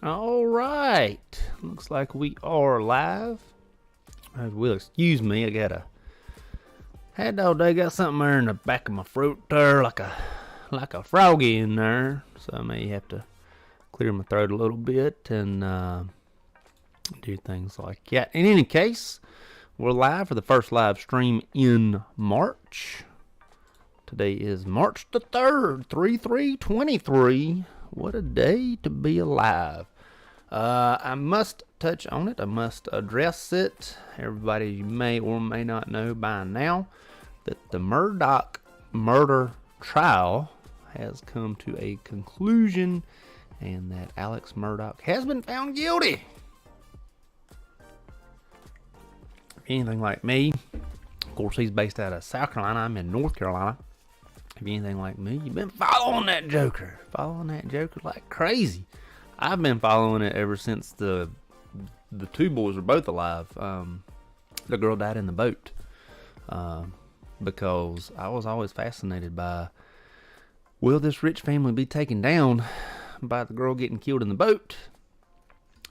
All right, looks like we are live. Will excuse me, I got a had all day, got something there in the back of my throat there, like a froggy in there, so I may have to clear my throat a little bit and do things like that. In any case, we're live for the first live stream in March. Today is March the 3rd, 3/3/23. What a day to be alive. I must touch on it. I must address it. Everybody may or may not know by now that the Murdoch murder trial has come to a conclusion and that Alex Murdoch has been found guilty. Anything like me, of course he's based out of South Carolina, I'm in North Carolina. If you're anything like me, you've been following that Joker like crazy. I've been following it ever since the two boys were both alive. The girl died in the boat because I was always fascinated by, will this rich family be taken down by the girl getting killed in the boat?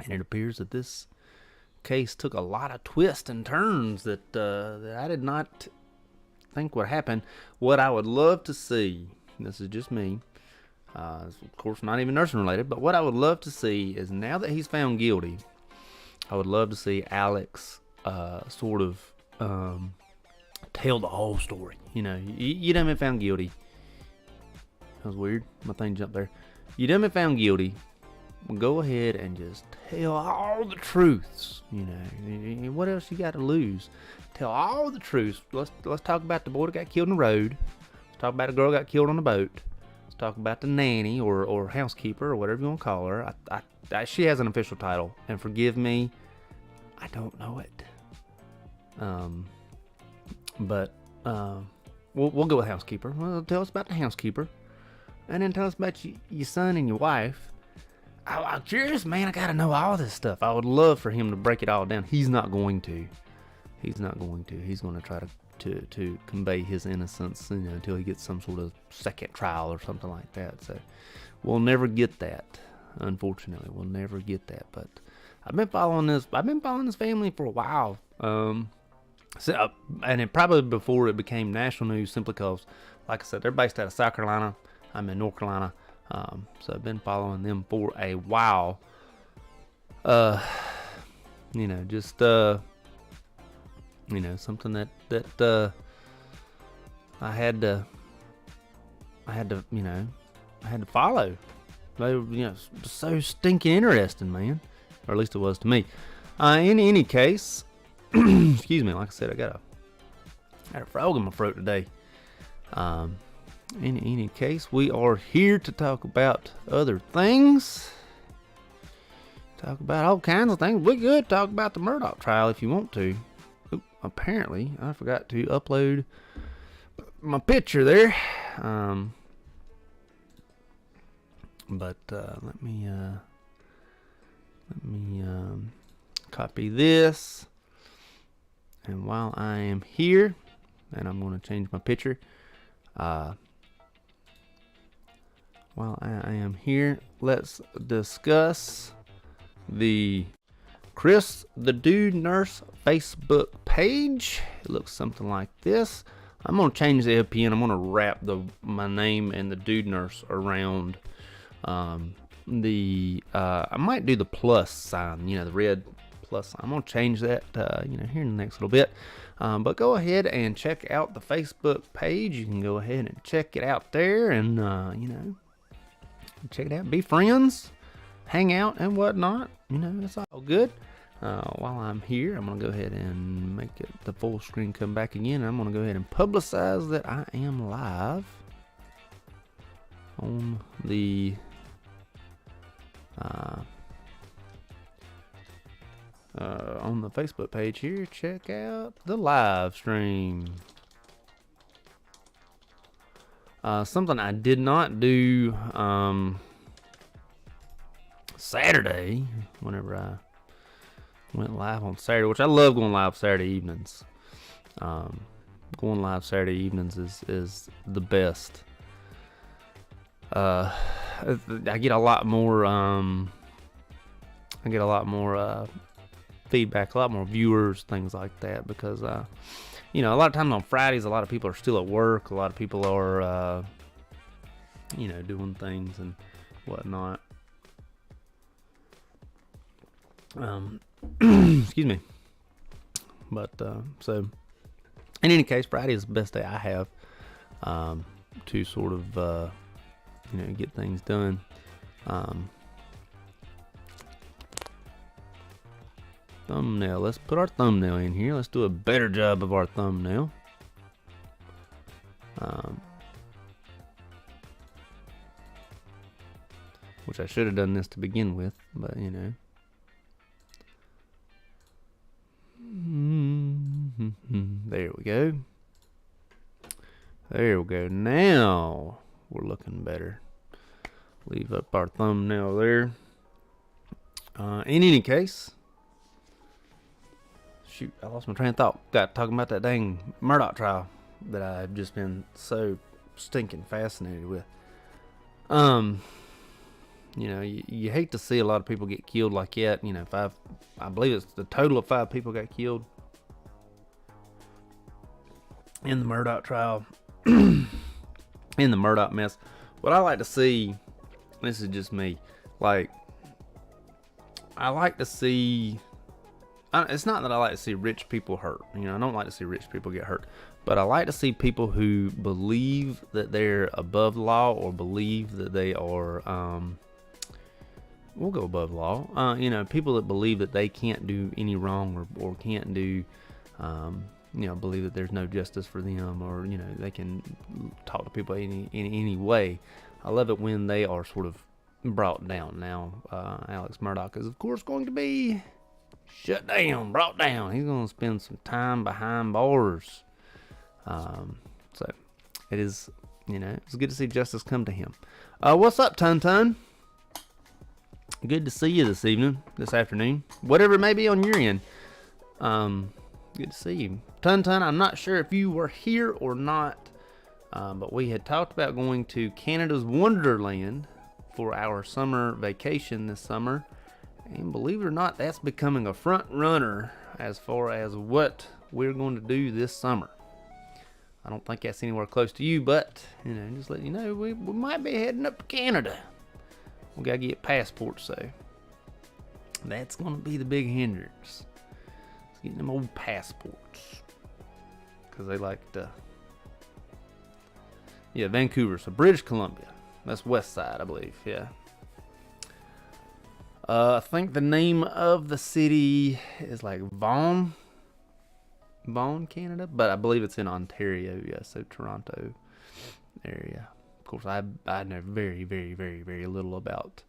And it appears that this case took a lot of twists and turns that I did not think would happen. What I would love to see, this is just me, of course not even nursing related, but what I would love to see is, now that he's found guilty, I would love to see Alex sort of tell the whole story. You know, you done been found guilty. That was weird, my thing jumped there. You done been found guilty, go ahead and just tell all the truths. You know, what else you got to lose? Tell all the truths. Let's talk about the boy that got killed in the road. Let's talk about the girl that got killed on the boat. Let's talk about the nanny or housekeeper or whatever you want to call her. She has an official title, and forgive me, I don't know it. But we'll go with housekeeper. Well, tell us about the housekeeper, and then tell us about your son and your wife. I'm curious, man. I gotta know all this stuff. I would love for him to break it all down. He's not going to. He's going to try to convey his innocence, you know, until he gets some sort of second trial or something like that. So we'll never get that. Unfortunately, we'll never get that. But I've been following this family for a while. And it probably before it became national news, simply because, like I said, they're based out of South Carolina. I'm in North Carolina. So I've been following them for a while. You know, just you know, something that I had to follow. They were, you know, so stinking interesting, man. Or at least it was to me. In any case, excuse me, like I said, I got a frog in my throat today. In any case, we are here to talk about other things. Talk about all kinds of things. We could talk about the Murdoch trial if you want to. Oop, apparently, I forgot to upload my picture there. But let me copy this. And while I am here, and I'm going to change my picture. While I am here, let's discuss the Chris the Dude Nurse Facebook page. It looks something like this. I'm going to change the LPN. I'm going to wrap my name and the Dude Nurse around I might do the plus sign, you know, the red plus sign. I'm going to change that, you know, here in the next little bit. But go ahead and check out the Facebook page. You can go ahead and check it out there and, you know, check it out, be friends, hang out and whatnot. You know, it's all good. While I'm here, I'm going to go ahead and make it the full screen come back again. I'm going to go ahead and publicize that I am live on the Facebook page here. Check out the live stream. Something I did not do Saturday, whenever I went live on Saturday, which I love going live Saturday evenings. Going live Saturday evenings is the best. I get a lot more I get a lot more feedback, a lot more viewers, things like that, because you know, a lot of times on Fridays, a lot of people are still at work. A lot of people are, you know, doing things and whatnot. Excuse me. But so, in any case, Friday is the best day I have to sort of, you know, get things done. Thumbnail. Let's put our thumbnail in here. Let's do a better job of our thumbnail. Which I should have done this to begin with, but you know. There we go. There we go. Now we're looking better. Leave up our thumbnail there. In any case, shoot, I lost my train of thought. Got talking about that dang Murdoch trial that I've just been so stinking fascinated with. You know, you hate to see a lot of people get killed like that. You know, I believe it's the total of 5 people got killed in the Murdoch trial, in the Murdoch mess. What I like to see, this is just me, like, I like to see, it's not that I like to see rich people hurt. You know, I don't like to see rich people get hurt. But I like to see people who believe that they're above the law, or believe that they are, we'll go above law. You know, people that believe that they can't do any wrong, or can't do, you know, believe that there's no justice for them, or, you know, they can talk to people in any way. I love it when they are sort of brought down. Now, Alex Murdoch is, of course, going to be shut down, brought down. He's going to spend some time behind bars. So it is, you know, it's good to see justice come to him. What's up, Tun Tun? Good to see you this evening, this afternoon, whatever it may be on your end. Good to see you. Tun Tun, I'm not sure if you were here or not, but we had talked about going to Canada's Wonderland for our summer vacation this summer. And believe it or not, that's becoming a front runner as far as what we're going to do this summer. I don't think that's anywhere close to you, but, you know, just letting you know, we might be heading up to Canada. We got to get passports, so that's going to be the big hindrance. It's getting them old passports. Because they like to... Yeah, Vancouver, so British Columbia. That's west side, I believe, yeah. I think the name of the city is like Vaughan, Canada, but I believe it's in Ontario, yeah, so Toronto area. Of course, I know very, very, very, very little about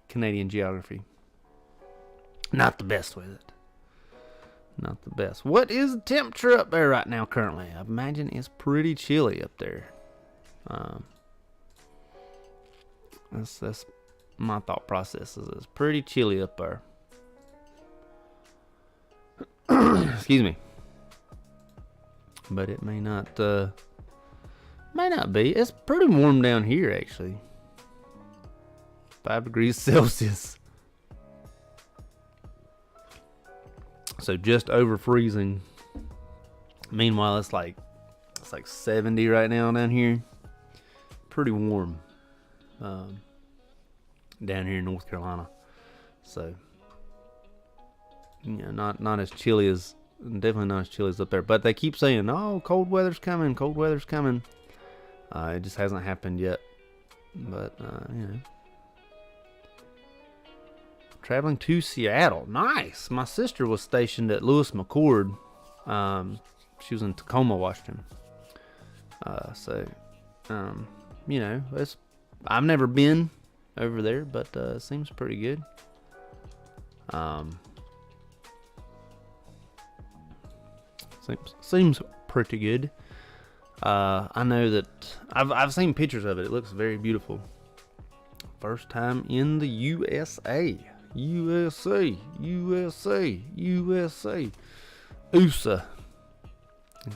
Canadian geography. Not the best with it. Not the best. What is the temperature up there right now currently? I imagine it's pretty chilly up there. That's my thought process. Is it's pretty chilly up there. Excuse me. But it may not be. It's pretty warm down here, actually. 5 degrees Celsius. So just over freezing. Meanwhile, it's like 70 right now down here. Pretty warm. Down here in North Carolina. So, you know, not as chilly as, definitely not as chilly as up there. But they keep saying, oh, cold weather's coming, cold weather's coming. It just hasn't happened yet. But, you know. Traveling to Seattle. Nice. My sister was stationed at Lewis McChord. She was in Tacoma, Washington. So, you know, I've never been over there, but it seems pretty good. Seems pretty good. I know that I've seen pictures of it. It looks very beautiful. First time in the USA. USA. USA. You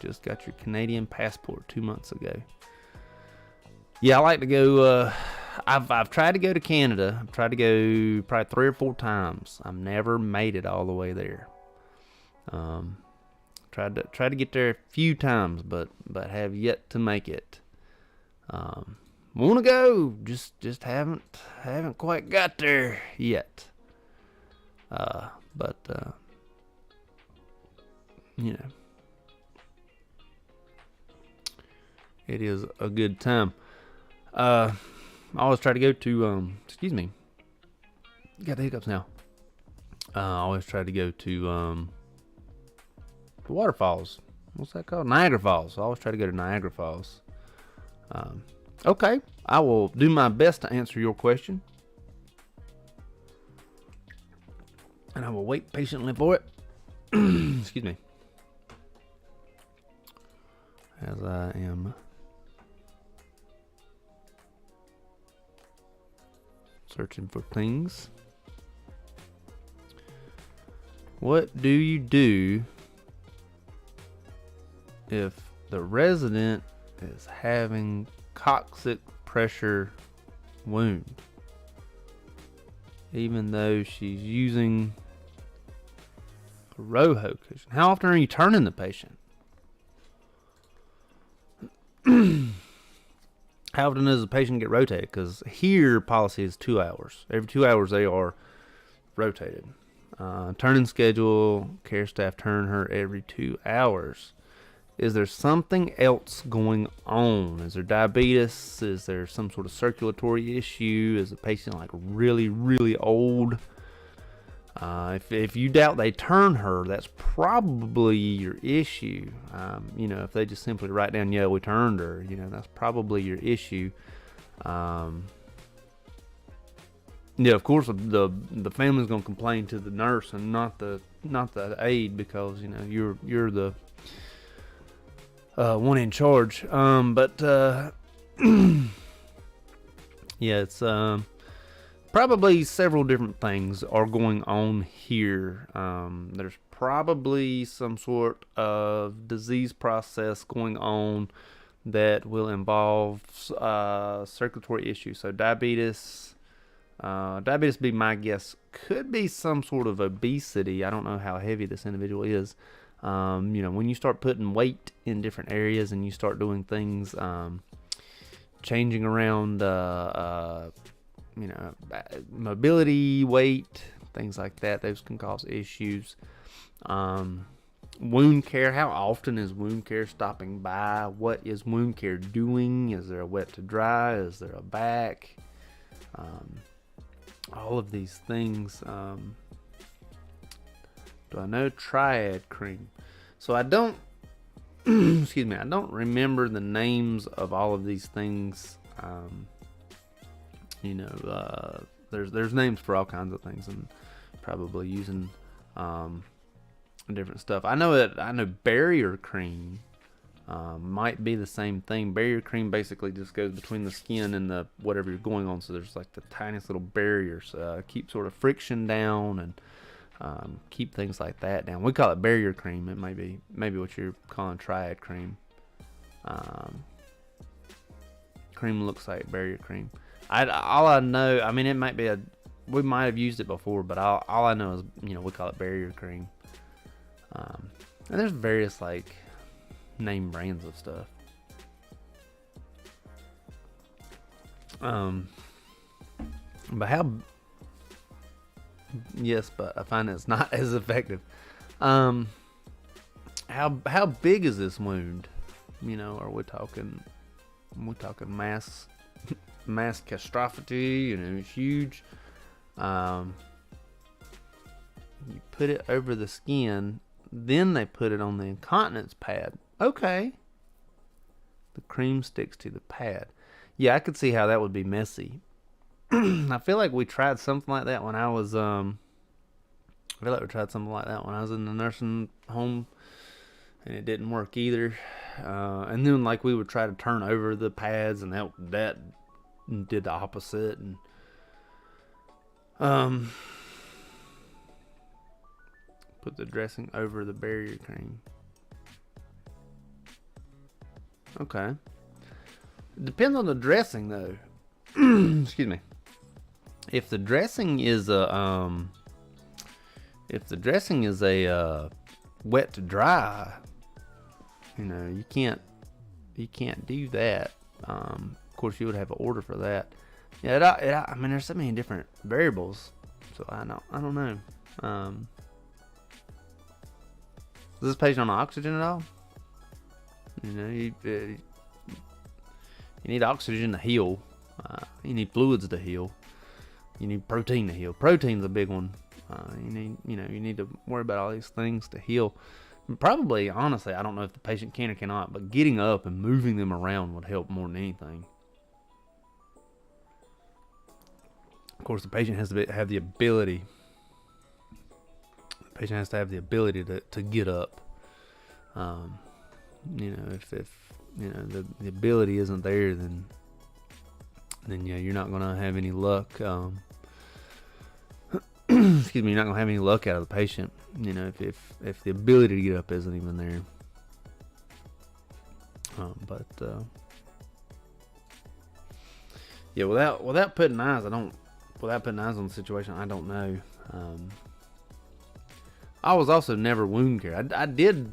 just got your Canadian passport 2 months ago. Yeah, I like to go I've tried to go to Canada. I've tried to go probably 3 or 4 times. I've never made it all the way there. Tried to get there a few times, but have yet to make it. Want to go, just haven't quite got there yet. But you know, it is a good time. I always try to go to excuse me, got the hiccups now. I always try to go to the waterfalls. What's that called? Niagara Falls. I always try to go to Niagara Falls. Okay, I will do my best to answer your question, and I will wait patiently for it. Excuse me. As I am searching for things. What do you do if the resident is having coccyx pressure wound, even though she's using a Roho cushion? How often are you turning the patient? How often does the patient get rotated? Because here policy is 2 hours. Every 2 hours they are rotated. Turning schedule, care staff turn her every 2 hours. Is there something else going on? Is there diabetes? Is there some sort of circulatory issue? Is the patient like really, really old? If you doubt they turn her, that's probably your issue. You know, if they just simply write down, yeah, we turned her, you know, that's probably your issue. Yeah, of course, the family's gonna complain to the nurse and not the aide, because you know you're the one in charge. Yeah, it's probably several different things are going on here. There's probably some sort of disease process going on that will involve circulatory issues. So diabetes be my guess. Could be some sort of obesity. I don't know how heavy this individual is. You know, when you start putting weight in different areas and you start doing things, changing around, you know, mobility, weight, things like that, those can cause issues. Wound care. How often is wound care stopping by? What is wound care doing? Is there a wet to dry? Is there a back? All of these things. Do I know Triad cream? So I don't, excuse me, I don't remember the names of all of these things. You know, there's names for all kinds of things, and probably using different stuff. I know barrier cream might be the same thing. Barrier cream basically just goes between the skin and the whatever you're going on, so there's like the tiniest little barriers, keep sort of friction down and keep things like that down. We call it barrier cream. It may be what you're calling Triad cream. Cream looks like barrier cream. All I know, I mean, it might be we might have used it before, but all I know is, you know, we call it barrier cream. And there's various like name brands of stuff. But yes, but I find it's not as effective. How big is this wound? You know, are we talking mass catastrophe? You know, huge. You put it over the skin, then they put it on the incontinence pad. Okay. The cream sticks to the pad. Yeah, I could see how that would be messy. I feel like we tried something like that when I was in the nursing home, and it didn't work either. And then like we would try to turn over the pads, and that did the opposite. And put the dressing over the barrier cream. Okay. Depends on the dressing though. excuse me. If the dressing is a wet to dry, you can't do that. Of course, you would have an order for that. Yeah, I mean, there's so many different variables, so I don't know. Is this patient on oxygen at all? You need oxygen to heal. You need fluids to heal. You need protein to heal. Protein's a big one. You need to worry about all these things to heal. Probably, honestly, I don't know if the patient can or cannot, but getting up and moving them around would help more than anything. Of course, the patient has to have the ability. The patient has to have the ability to get up. If the ability isn't there, then yeah, you're not gonna have any luck. Excuse me, you're not gonna have any luck out of the patient. If the ability to get up isn't even there. Yeah, without putting eyes on the situation, I don't know. I was also never wound care. I did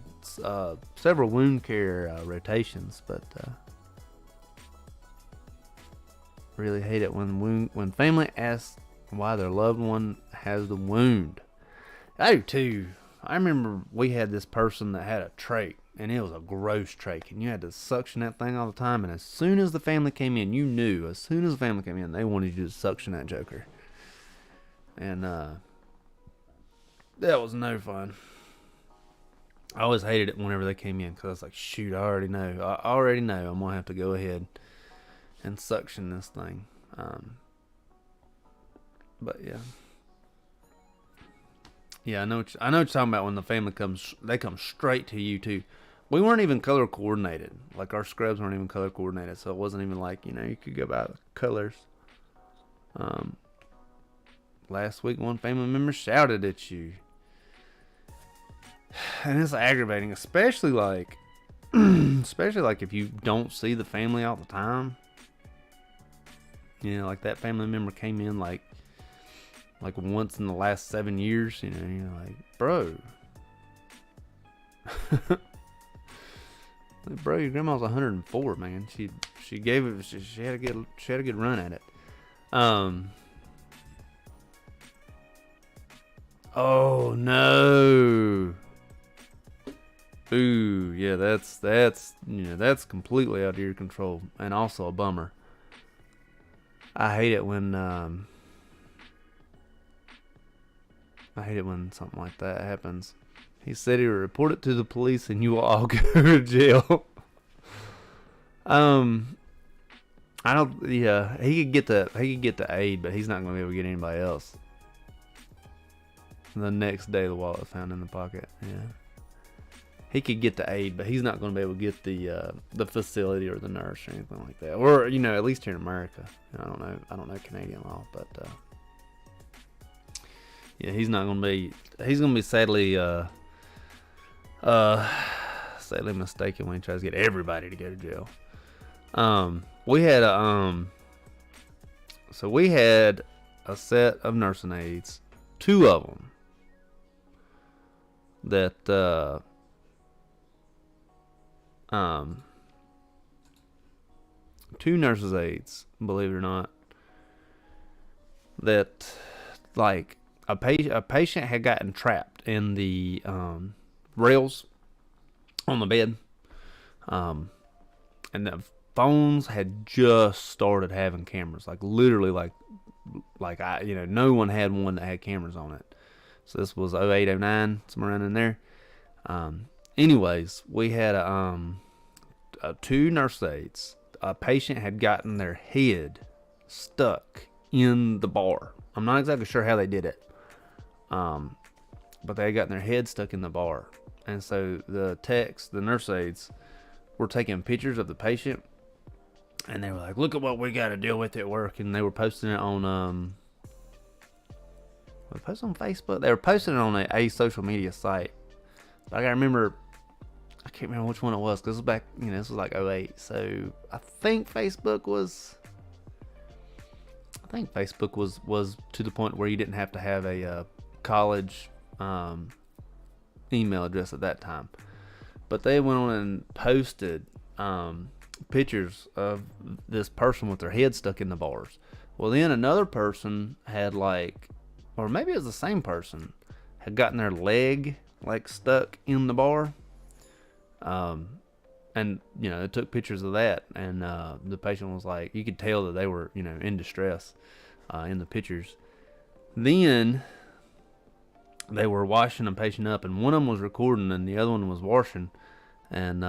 several wound care rotations, but really hate it when family asks why their loved one has the wound. I do too. I remember we had this person that had a trach, and it was a gross trach, and you had to suction that thing all the time. And as soon as the family came in, you knew as soon as the family came in, they wanted you to suction that joker. And that was no fun. I always hated it whenever they came in, because I was like, shoot, I already know I'm gonna have to go ahead and suction this thing. But yeah, I know what you're talking about. When the family comes, they come straight to you too. We weren't even color coordinated. Like, our scrubs weren't even color coordinated, so it wasn't even like, you could go by the colors. Last week, one family member shouted at you, and it's aggravating, especially like if you don't see the family all the time. Like that family member came in like once in the last 7 years. You're like, bro, bro, your grandma's 104, man. She gave it. She had a good run at it. Oh no. Ooh, yeah, that's completely out of your control, and also a bummer. I hate it when something like that happens. He said he would report it to the police, and you will all go to jail. I don't. Yeah, he could get the aid, but he's not going to be able to get anybody else. The next day, the wallet was found in the pocket. Yeah, he could get the aid, but he's not going to be able to get the facility or the nurse or anything like that. Or at least here in America. I don't know Canadian law, but yeah, he's going to be sadly mistaken when he tries to get everybody to go to jail. We had a set of nursing aides, 2 of them that 2 nurses aides, believe it or not, that like a patient had gotten trapped in the rails on the bed, and the phones had just started having cameras, like literally like no one had one that had cameras on it. So this was 08, 09, somewhere around in there. Anyways, we had 2 nurse aides. A patient had gotten their head stuck in the bar. I'm not exactly sure how they did it, but they had gotten their head stuck in the bar. And so the nurse aides, were taking pictures of the patient, and they were like, look at what we got to deal with at work. And they were posting it on Facebook. They were posting it on a social media site. But I can't remember which one it was, because this was back, this was like 08. So I think Facebook was think Facebook was to the point where you didn't have to have a college email address at that time. But they went on and posted pictures of this person with their head stuck in the bars. Well, then another person had or maybe it was the same person, had gotten their leg stuck in the bar. And they took pictures of that, and the patient was you could tell that they were in distress in the pictures. Then they were washing the patient up, and one of them was recording and the other one was washing, and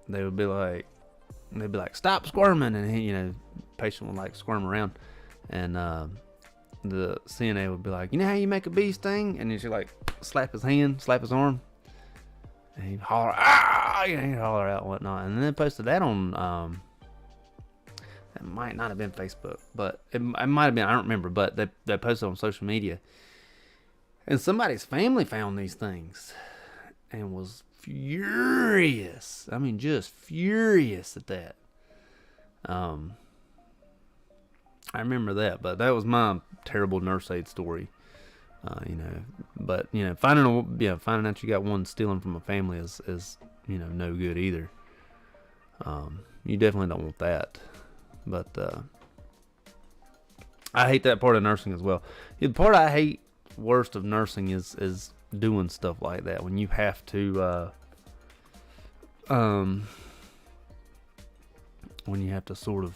they would be like, stop squirming, and the patient would squirm around, and the CNA would be like, how you make a bee sting? And then she slap his hand, slap his arm, and he'd holler, ah, he'd holler out and whatnot. And then they posted that on it might not have been Facebook, but it might have been, I don't remember, but they posted on social media. And somebody's family found these things and was furious. I mean, just furious at that. I remember that, but that was my terrible nurse aid story. But finding out you got one stealing from a family is no good either. You definitely don't want that. But I hate that part of nursing as well. The part I hate worst of nursing is doing stuff like that, when you have to when you have to sort of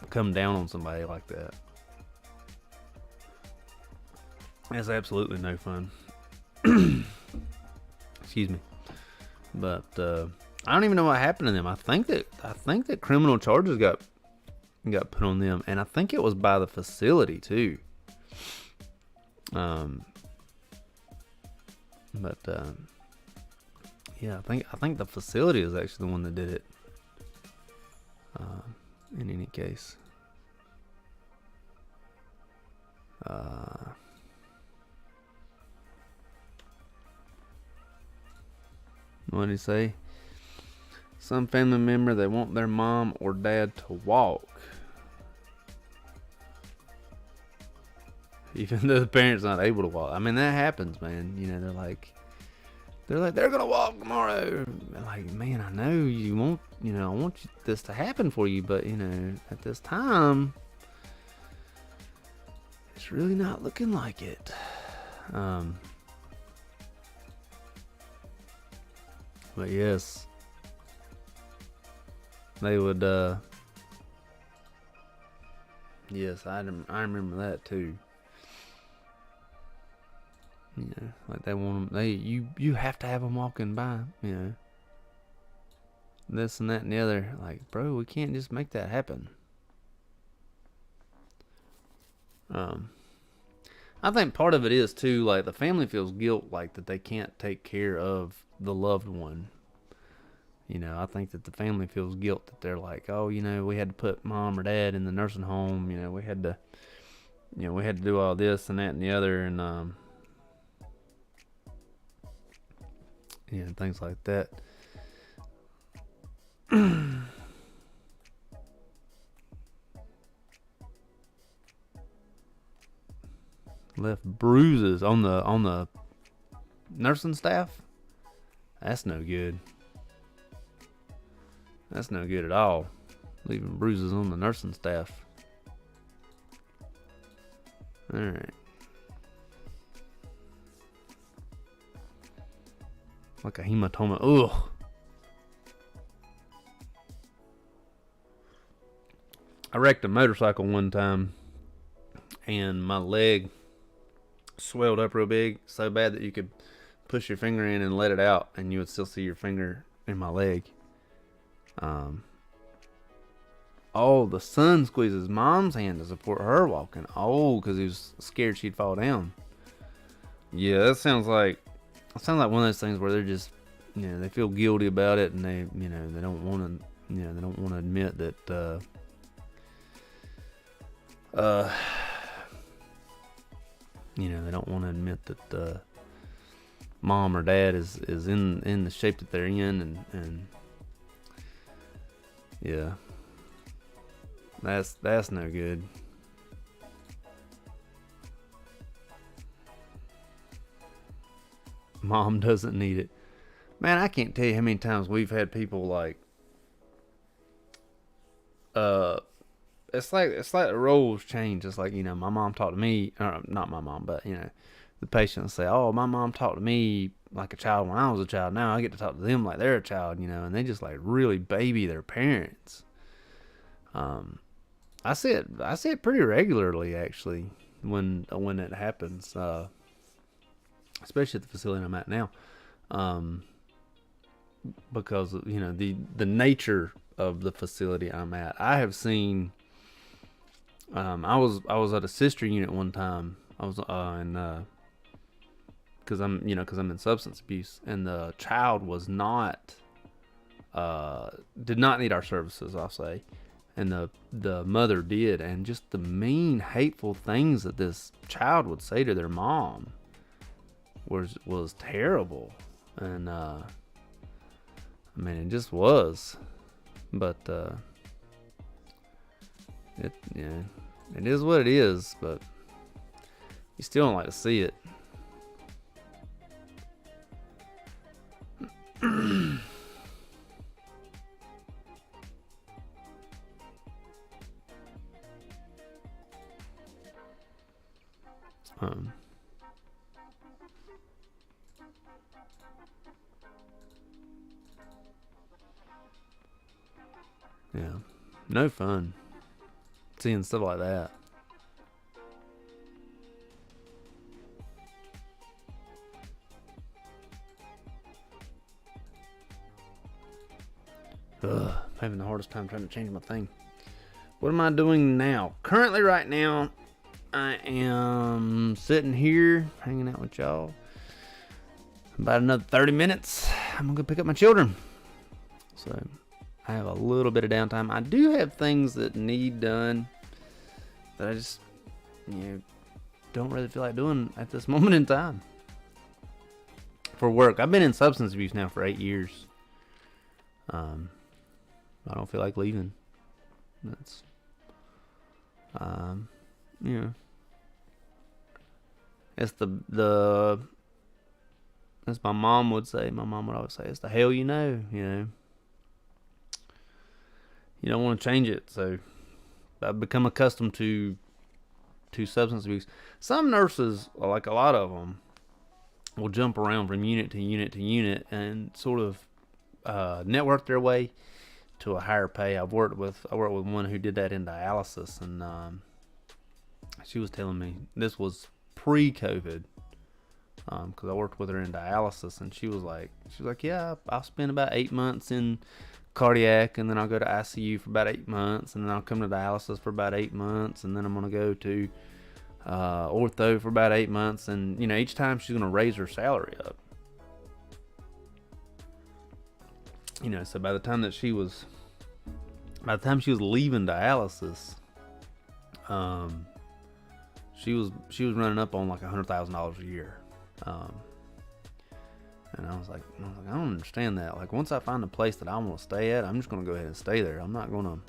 come down on somebody like that. That's absolutely no fun. Excuse me. But I don't even know what happened to them. I think that criminal charges got put on them, and I think it was by the facility too. Yeah, I think the facility is actually the one that did it. In any case, what did he say? Some family member, they want their mom or dad to walk, even though the parent's not able to walk. I mean, that happens, man. They're gonna walk tomorrow. Man, I know you want, I want this to happen for you, but at this time, it's really not looking like it. But yes, they would. Yes, I remember that too. They want them. You have to have them walking by. This and that and the other. Bro, we can't just make that happen. I think part of it is too, the family feels guilt, that they can't take care of the loved one. I think that the family feels guilt that they're oh, we had to put mom or dad in the nursing home. We had to, we had to do all this and that and the other, and things like that. Left bruises on the nursing staff. That's no good. That's no good at all. Leaving bruises on the nursing staff. All right. Like a hematoma. Ugh. I wrecked a motorcycle one time, and my leg swelled up real big, so bad that you could push your finger in and let it out, and you would still see your finger in my leg. The son squeezes mom's hand to support her walking. Because he was scared she'd fall down. Yeah, that sounds like one of those things where they're just, they feel guilty about it, and they, they don't want to, they don't want to admit that, they don't want to admit that mom or dad is in the shape that they're in, and yeah. That's no good. Mom doesn't need it. Man, I can't tell you how many times we've had people like, uh, it's like the roles change. It's like, my mom talked to me, or not my mom, but the patients say, "Oh, my mom talked to me like a child when I was a child. Now I get to talk to them like they're a child," and they just like really baby their parents. I see it pretty regularly actually when it happens, especially at the facility I'm at now, because the nature of the facility I'm at. I have seen. I was at a sister unit one time. I was in because I'm in substance abuse, and the child was not did not need our services, I'll say, and the mother did, and just the mean, hateful things that this child would say to their mom was terrible, and I mean it just was, but it it is what it is, but you still don't like to see it. um, yeah, no fun seeing stuff like that. Ugh, I'm having the hardest time trying to change my thing. What am I doing now? Currently, right now, I am sitting here hanging out with y'all. About another 30 minutes, I'm gonna go pick up my children. So I have a little bit of downtime. I do have things that need done that I just don't really feel like doing at this moment in time. For work, I've been in substance abuse now for 8 years. I don't feel like leaving. That's it's the as my mom would say. My mom would always say, "It's the hell you know." You don't want to change it. So I've become accustomed to substance abuse. Some nurses, like a lot of them, will jump around from unit to unit to unit and sort of network their way to a higher pay. I worked with one who did that in dialysis, and she was telling me this was pre-COVID, because I worked with her in dialysis, and she was like, yeah, I'll spend about 8 months in cardiac, and then I'll go to ICU for about 8 months, and then I'll come to dialysis for about 8 months, and then I'm gonna go to ortho for about 8 months, and each time she's gonna raise her salary up. So by the time she was leaving dialysis, she was running up on like $100,000 a year, and I was like, I don't understand that. Like, once I find a place that I want to stay at, I'm just gonna go ahead and stay there. I don't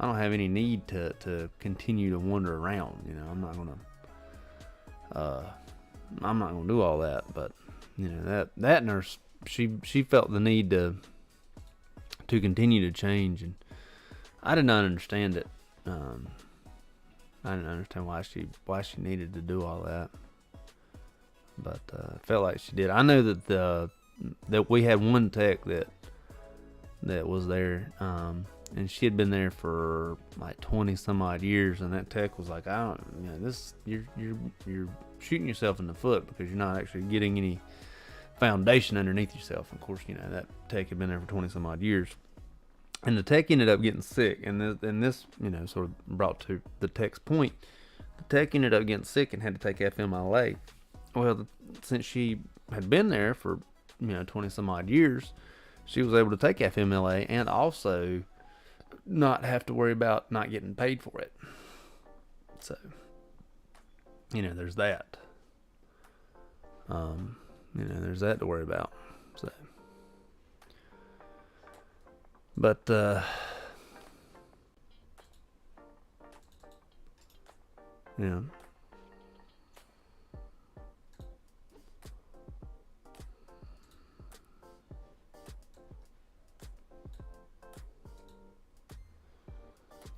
have any need to continue to wander around. I'm not gonna do all that. But that nurse, she felt the need to continue to change, and I did not understand it. I didn't understand why she needed to do all that, but felt like she did. I know that we had one tech that was there, and she had been there for like 20 some odd years, and that tech was like, you're shooting yourself in the foot because you're not actually getting any foundation underneath yourself. Of course, that tech had been there for 20 some odd years, and the tech ended up getting sick, and this sort of brought to the tech's point. The tech ended up getting sick and had to take FMLA. Well, since she had been there for 20 some odd years, she was able to take FMLA and also not have to worry about not getting paid for it. So there's that. There's that to worry about. So, but Yeah.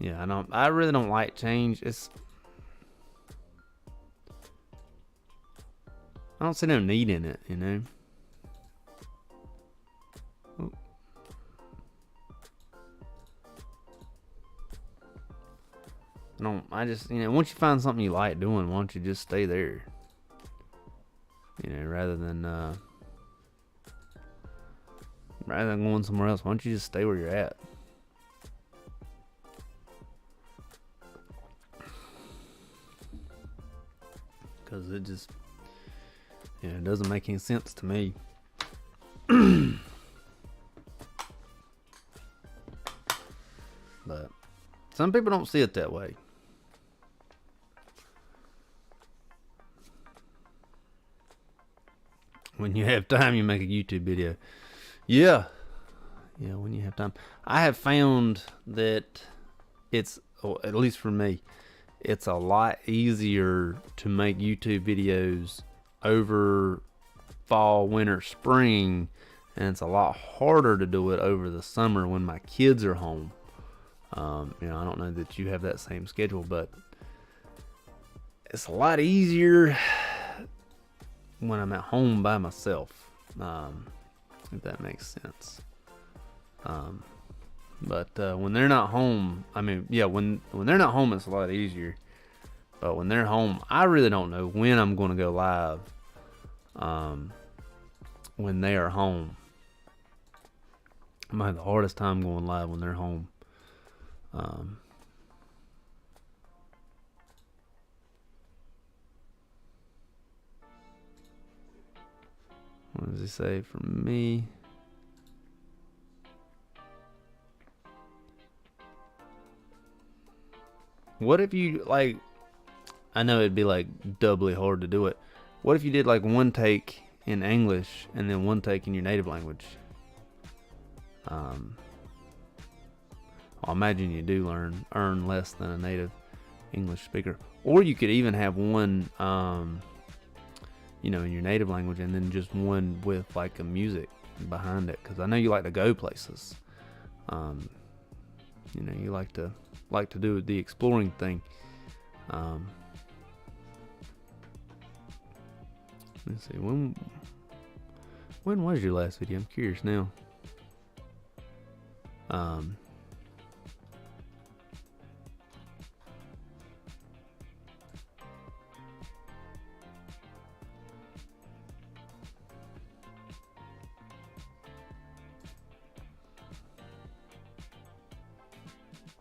Yeah, I really don't like change. I don't see no need in it, you know. Oh. I just, once you find something you like doing, why don't you just stay there? Rather than going somewhere else, why don't you just stay where you're at? Because it just, it doesn't make any sense to me. But some people don't see it that way. When you have time, you make a YouTube video. Yeah, when you have time. I have found that it's, at least for me, it's a lot easier to make YouTube videos over fall, winter, spring, and it's a lot harder to do it over the summer when my kids are home. I don't know that you have that same schedule, but it's a lot easier when I'm at home by myself, if that makes sense. But when they're not home, when they're not home, it's a lot easier. But when they're home, I really don't know when I'm going to go live. When they are home, I might have the hardest time going live when they're home. What does he say for me? What if you, I know it'd be doubly hard to do it. What if you did one take in English and then one take in your native language? I imagine you do earn less than a native English speaker. Or you could even have one, in your native language and then just one with a music behind it. Because I know you like to go places. You like to do the exploring thing. Let's see, when was your last video? I'm curious now.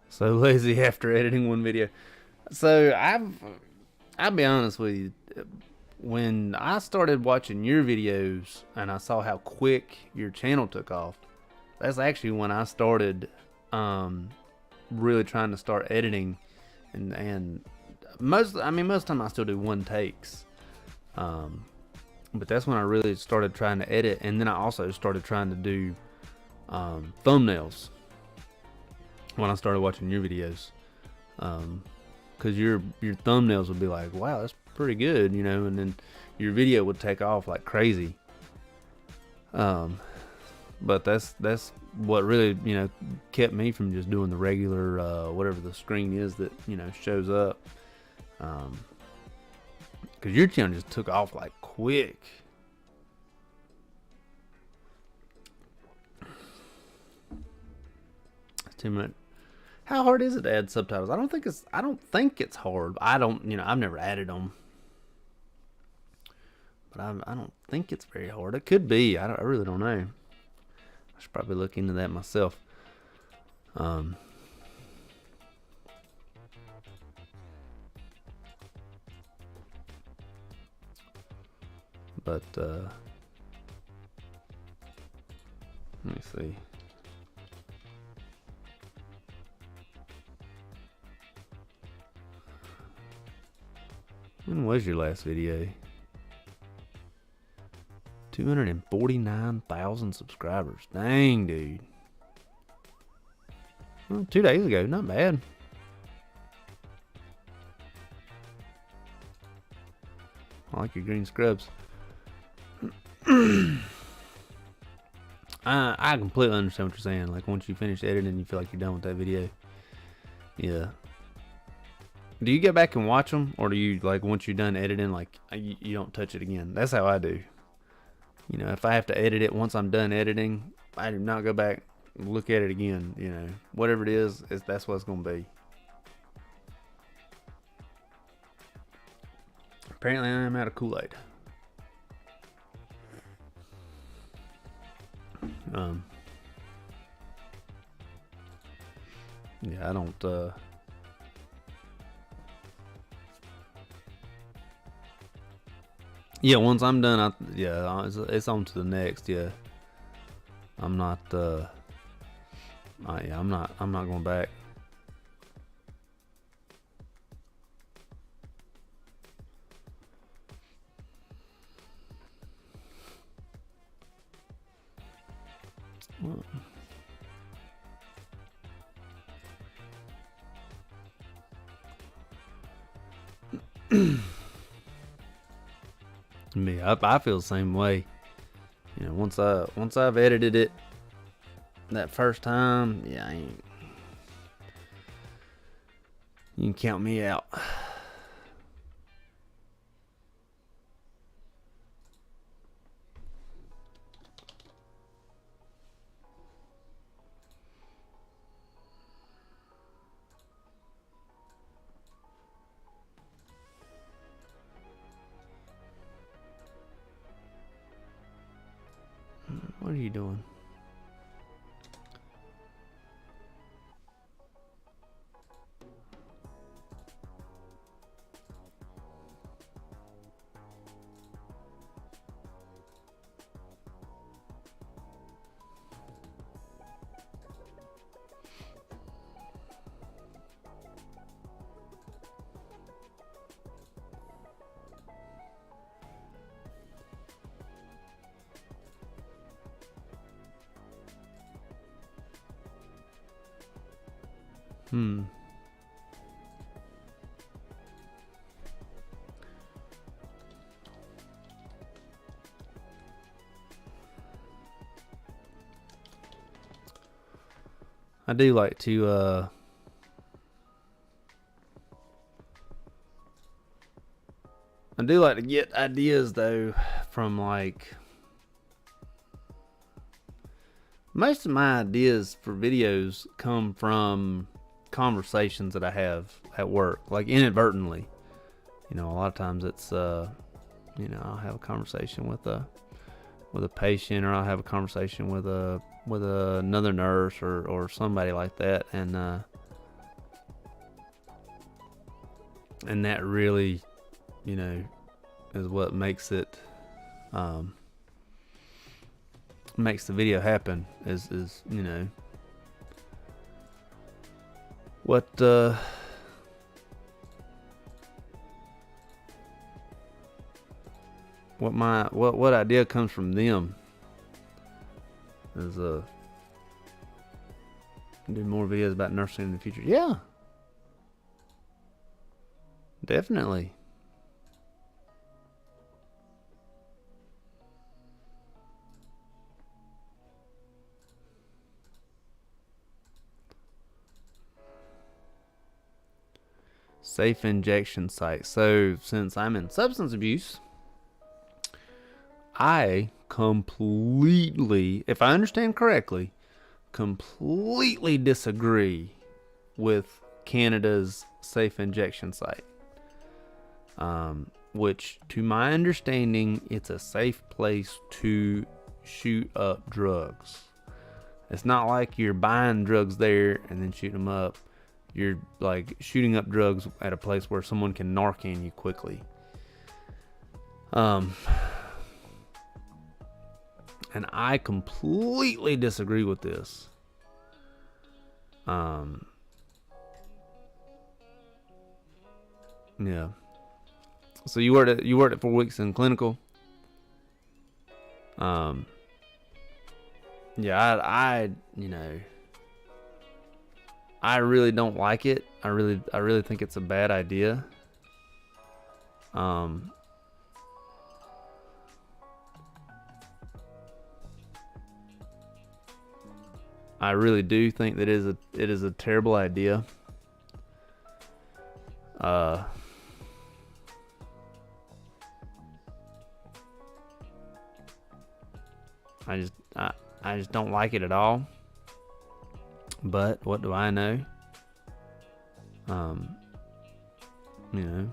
So lazy after editing one video. So I'll be honest with you. When I started watching your videos and I saw how quick your channel took off, that's actually when I started really trying to start editing. And most of the time I still do one takes. But that's when I really started trying to edit. And then I also started trying to do thumbnails when I started watching your videos. Because your thumbnails would be like, wow, that's pretty good, and then your video would take off like crazy. But that's what really, kept me from just doing the regular, whatever the screen is that, shows up. Because your channel just took off like quick. That's 2 minutes. How hard is it to add subtitles? I don't think it's hard. I've never added them. But I don't think it's very hard. It could be. I really don't know. I should probably look into that myself. But let me see. When was your last video? 249,000 subscribers. Dang, dude. Well, 2 days ago. Not bad. I like your green scrubs. I completely understand what you're saying. Like, once you finish editing, you feel like you're done with that video. Yeah. Do you get back and watch them, or do you, like, once you're done editing, like, you don't touch it again? That's how I do. You know, if I have to edit it once I'm done editing, I do not go back and look at it again. You know, whatever it is, that's what it's going to be. Apparently, I'm out of Kool-Aid. Yeah, I don't, yeah, once I'm done, it's on to the next, yeah. I'm not, yeah, I'm not going back. Well, me, I feel the same way. You know, once I've edited it that first time, yeah, you can count me out. What are you doing? I do like to, I do like to get ideas, though, from, like, most of my ideas for videos come from conversations that I have at work, like, inadvertently. You know, a lot of times it's, you know, I'll have a conversation with a patient, or I'll have a conversation with another nurse or somebody like that, and that really, you know, is what makes it, makes the video happen, is you know, what idea comes from them is do more videos about nursing in the future. Yeah, definitely. Safe injection site. So since I'm in substance abuse, I completely, if I understand correctly, completely disagree with Canada's safe injection site. Which, to my understanding, it's a safe place to shoot up drugs. It's not like you're buying drugs there and then shooting them up. You're like shooting up drugs at a place where someone can Narcan you quickly. And I completely disagree with this. Yeah. So you worked at 4 weeks in clinical. Yeah, I you know, I really don't like it. I really think it's a bad idea. I really do think that it is a terrible idea. I just don't like it at all. But what do I know? You know.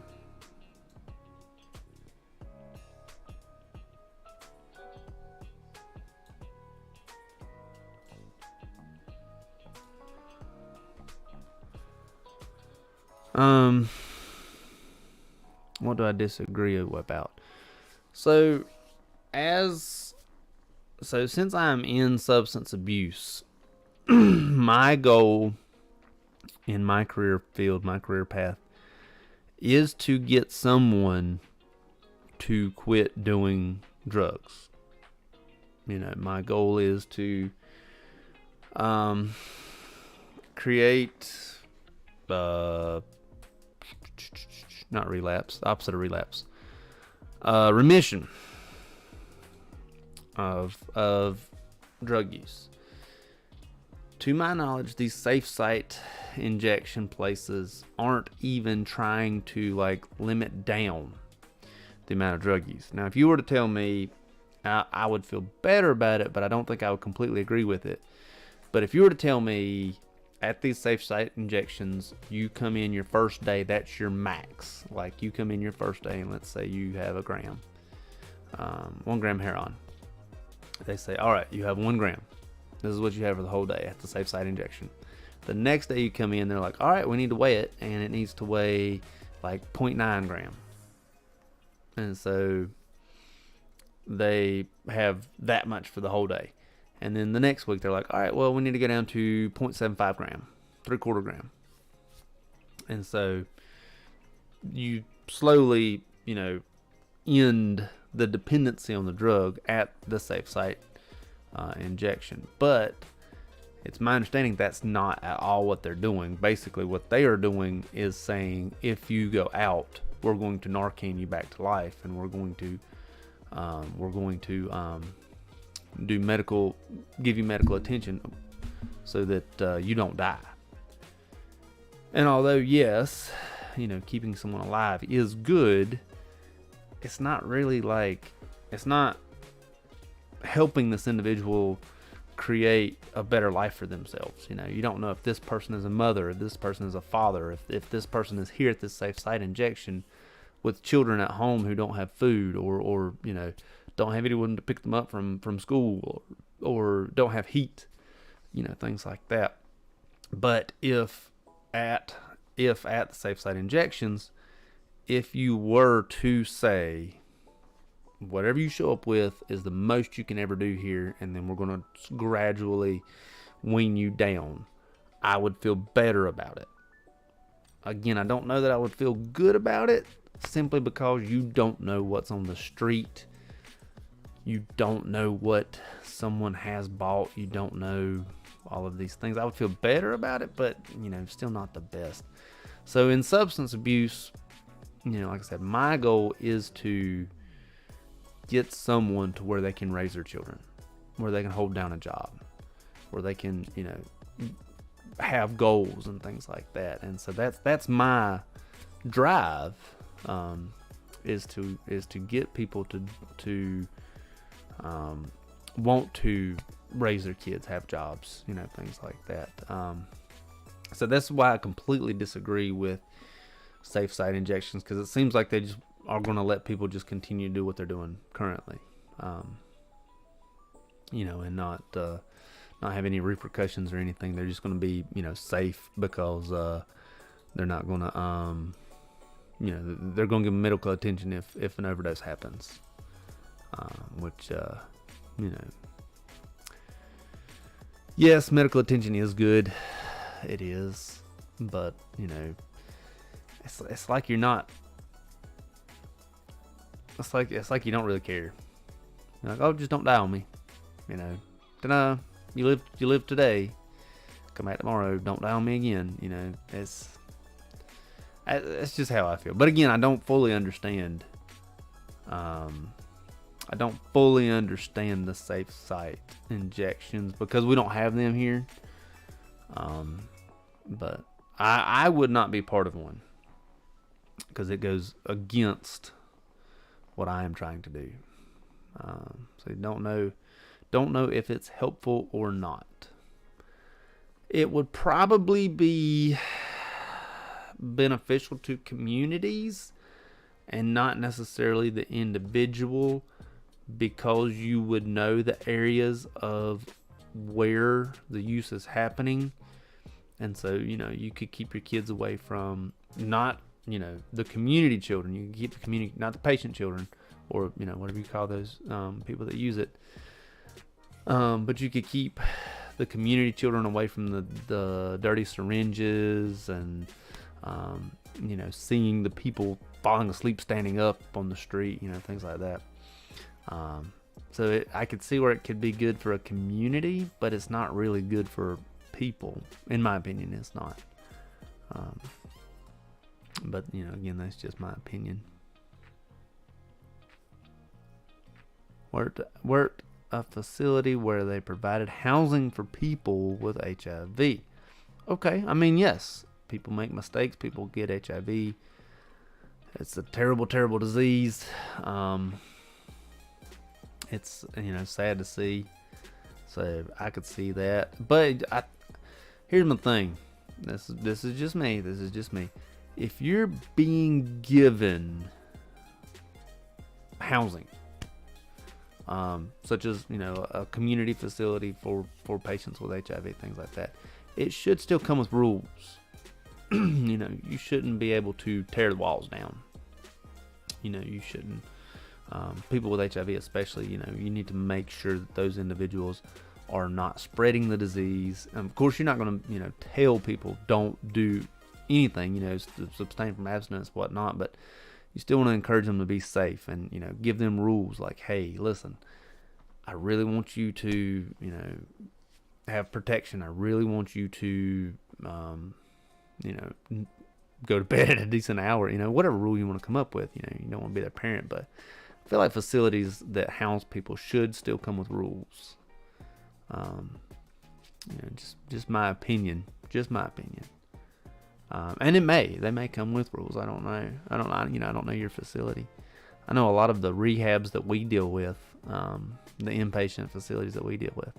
What do I disagree about? So since I'm in substance abuse, my goal in my career field, my career path, is to get someone to quit doing drugs. You know, my goal is to create not relapse, opposite of relapse, remission of drug use. To my knowledge, these safe site injection places aren't even trying to like limit down the amount of drug use. Now, if you were to tell me, I would feel better about it, but I don't think I would completely agree with it. But if you were to tell me at these safe site injections, you come in your first day, that's your max. Like you come in your first day and let's say you have 1 gram heroin. They say, all right, you have 1 gram. This is what you have for the whole day at the safe site injection. The next day you come in, they're like, all right, we need to weigh it, and it needs to weigh like 0.9 gram. And so they have that much for the whole day. And then the next week they're like, all right, well, we need to go down to 0.75 gram, 3/4 gram. And so you slowly, you know, end the dependency on the drug at the safe site injection. But it's my understanding that's not at all what they're doing. Basically, what they are doing is saying, if you go out, we're going to Narcan you back to life, and we're going to give you medical attention so that you don't die. And although, yes, you know, keeping someone alive is good, it's not really like, it's not helping this individual create a better life for themselves. You know, you don't know if this person is a mother, if this person is a father, if this person is here at this safe site injection with children at home who don't have food, or you know, don't have anyone to pick them up from school, or don't have heat, you know, things like that. But if at the safe site injections, if you were to say, whatever you show up with is the most you can ever do here, and then we're going to gradually wean you down, I would feel better about it. Again, I don't know that I would feel good about it, simply because you don't know what's on the street. You don't know what someone has bought. You don't know all of these things. I would feel better about it, but, you know, still not the best. So in substance abuse, you know, like I said, my goal is to get someone to where they can raise their children, where they can hold down a job, where they can, you know, have goals and things like that. And so that's my drive, is to get people to want to raise their kids, have jobs, you know, things like that. So that's why I completely disagree with safe site injections, because it seems like they just are going to let people just continue to do what they're doing currently, you know, and not have any repercussions or anything. They're just going to be, you know, safe because they're not going to, you know, they're going to give medical attention if an overdose happens, which, you know, yes, medical attention is good. It is, but, you know, it's like you're not. It's like you don't really care. You're like, oh, just don't die on me, you know. Ta-da, you live today. Come back tomorrow. Don't die on me again. You know, it's just how I feel. But again, I don't fully understand I don't fully understand the safe site injections because we don't have them here. But I would not be part of one because it goes against what I am trying to do. So you don't know if it's helpful or not. It would probably be beneficial to communities and not necessarily the individual, because you would know the areas of where the use is happening. And so, you could keep your kids away from not, the community children. You can keep the community, not the patient children, or, whatever you call those people that use it. But you could keep the community children away from the dirty syringes and, seeing the people falling asleep standing up on the street, things like that. So I could see where it could be good for a community, but it's not really good for people. In my opinion, it's not. But, again, that's just my opinion. Worked a facility where they provided housing for people with HIV. Okay, I mean, yes, people make mistakes. People get HIV. It's a terrible, terrible disease. It's, sad to see. So I could see that. But here's my thing. This is just me. If you're being given housing, such as, a community facility for patients with HIV, things like that, it should still come with rules. You shouldn't be able to tear the walls down. You shouldn't. People with HIV especially, you need to make sure that those individuals are not spreading the disease. Of course, you're not going to, tell people don't do anything, to abstain from abstinence, whatnot, but you still want to encourage them to be safe and, give them rules like, hey, listen, I really want you to, have protection. I really want you to, go to bed at a decent hour, whatever rule you want to come up with. You don't want to be that parent, but I feel like facilities that house people should still come with rules. Just my opinion. And they may come with rules. I don't know. I don't know your facility. I know a lot of the rehabs that we deal with, the inpatient facilities that we deal with,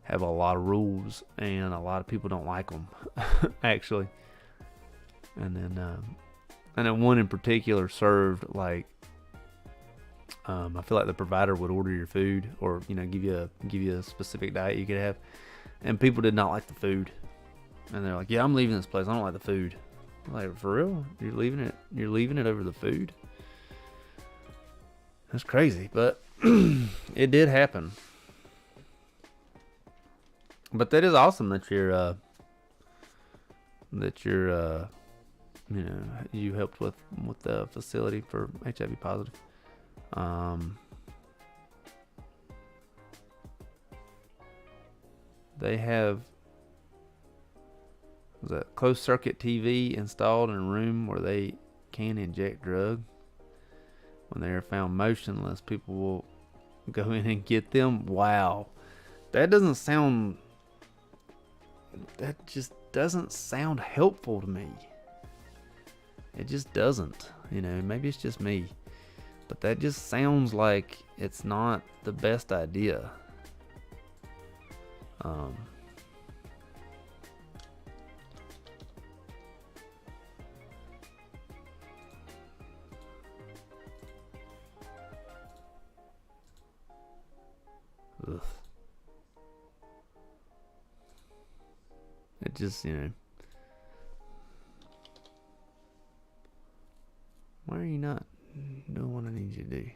have a lot of rules, and a lot of people don't like them, actually. And then, I know one in particular served like, I feel like the provider would order your food, or give you a specific diet you could have, and people did not like the food, and they're like, "Yeah, I'm leaving this place. I don't like the food." I'm like, for real? You're leaving it? You're leaving it over the food? That's crazy, but it did happen. But that is awesome that you're you helped with the facility for HIV positive. They have closed circuit TV installed in a room where they can inject drug. When they are found motionless, people will go in and get them. Wow, that just doesn't sound helpful to me. It just doesn't. Maybe it's just me, but that just sounds like it's not the best idea. Ugh. It just, why are you not doing what I need you to do?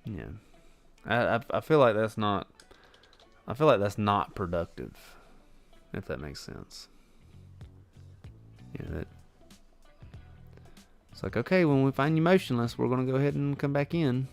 Yeah. I feel like that's not productive, if that makes sense. It's like, okay, when we find you motionless, we're going to go ahead and come back in.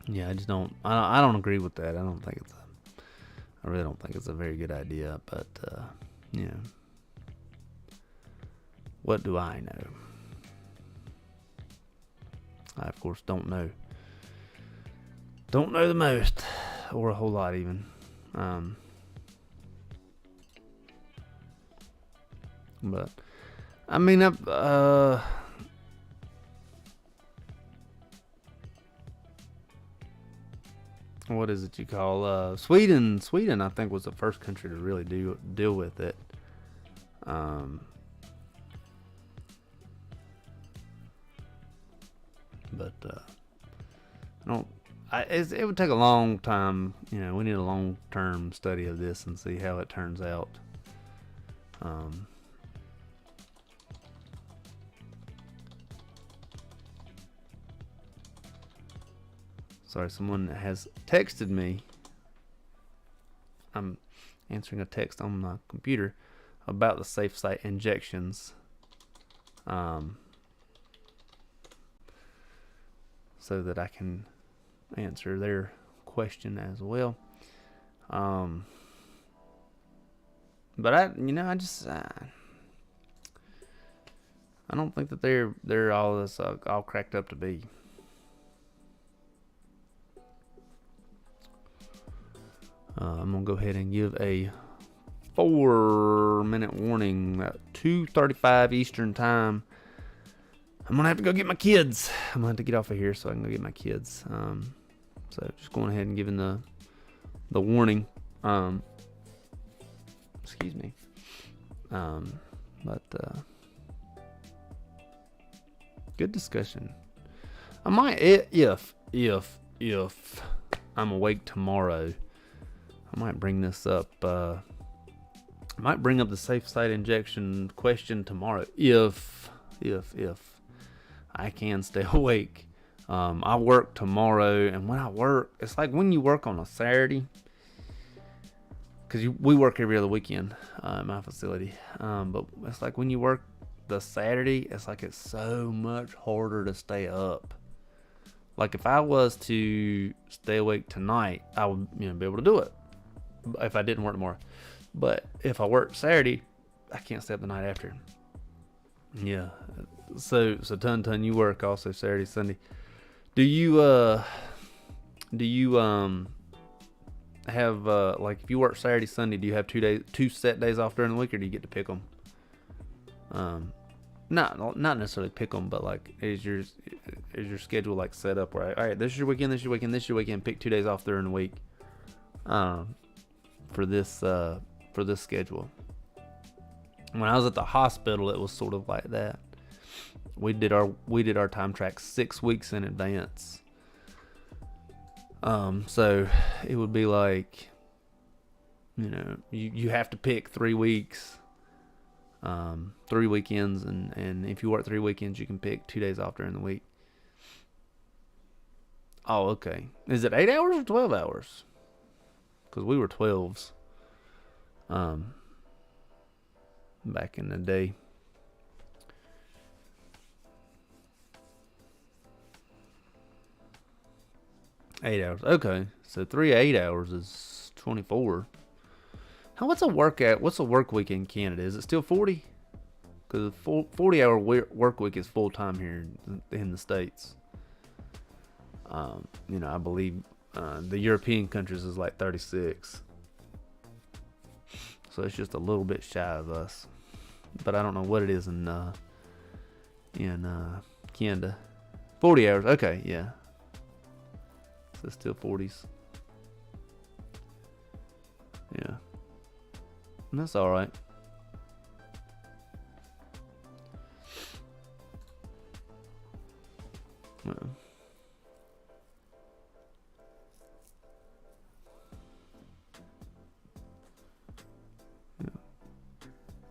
Yeah, I just don't. I don't agree with that. I don't think it's. I really don't think it's a very good idea. But you know, what do I know? I of course don't know. Don't know the most, or a whole lot even. But I mean, what is it you call Sweden? Sweden, I think, was the first country to really deal with it. But I don't. It would take a long time. You know, we need a long-term study of this and see how it turns out. Sorry, someone has texted me. I'm answering a text on my computer about the safe site injections. So that I can answer their question as well. But I don't think that they're all this all cracked up to be. I'm gonna go ahead and give a 4-minute warning at 2:35 Eastern time. I'm gonna have to go get my kids. I'm gonna have to get off of here so I can go get my kids. So just going ahead and giving the warning. Excuse me. But good discussion. I might if I'm awake tomorrow, I might bring this up. I might bring up the safe site injection question tomorrow if I can stay awake. I work tomorrow, and when I work, it's like when you work on a Saturday, because we work every other weekend at my facility. But it's like when you work the Saturday, it's like it's so much harder to stay up. Like if I was to stay awake tonight, I would be able to do it if I didn't work tomorrow. But if I work Saturday, I can't stay up the night after. Yeah. So Ton, you work also Saturday, Sunday. Do you have like if you work Saturday, Sunday, do you have 2 set days off during the week, or do you get to pick them? Not necessarily pick them, but like is your schedule like set up where all right, this is your weekend, this is your weekend, this is your weekend, pick 2 days off during the week, for this schedule. When I was at the hospital, it was sort of like that. We did our time track 6 weeks in advance. So it would be like, you have to pick 3 weeks, 3 weekends, and if you work 3 weekends, you can pick 2 days off during the week. Oh, okay. Is it 8 hours or 12 hours? Because we were 12s, back in the day. $8 hours. Okay, so 3 8 hours is 24. What's a work week in Canada? Is it still 40? Because 40-hour work week is full time here in the States. I believe the European countries is like 36. So it's just a little bit shy of us. But I don't know what it is in Canada. 40 hours. Okay, yeah. So still 40s. Yeah. And that's all right.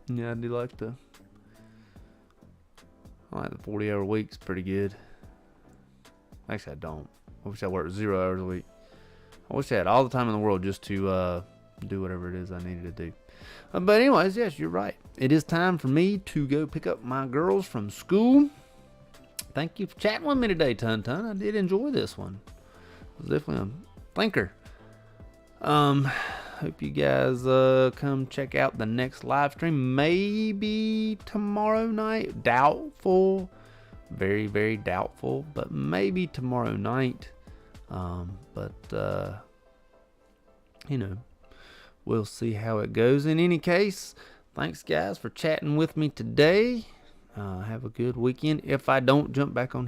Yeah, I do like the 40-hour week's pretty good. Actually, I don't. I wish I worked 0 hours a week. I wish I had all the time in the world just to do whatever it is I needed to do. But anyways, yes, you're right. It is time for me to go pick up my girls from school. thank you for chatting with me today, Tun. I did enjoy this one. It was definitely a thinker. Hope you guys come check out the next live stream. Maybe tomorrow night. Doubtful. Very, very doubtful. But maybe tomorrow night. You know, we'll see how it goes. In any case, thanks guys for chatting with me today. Have a good weekend. If I don't jump back on here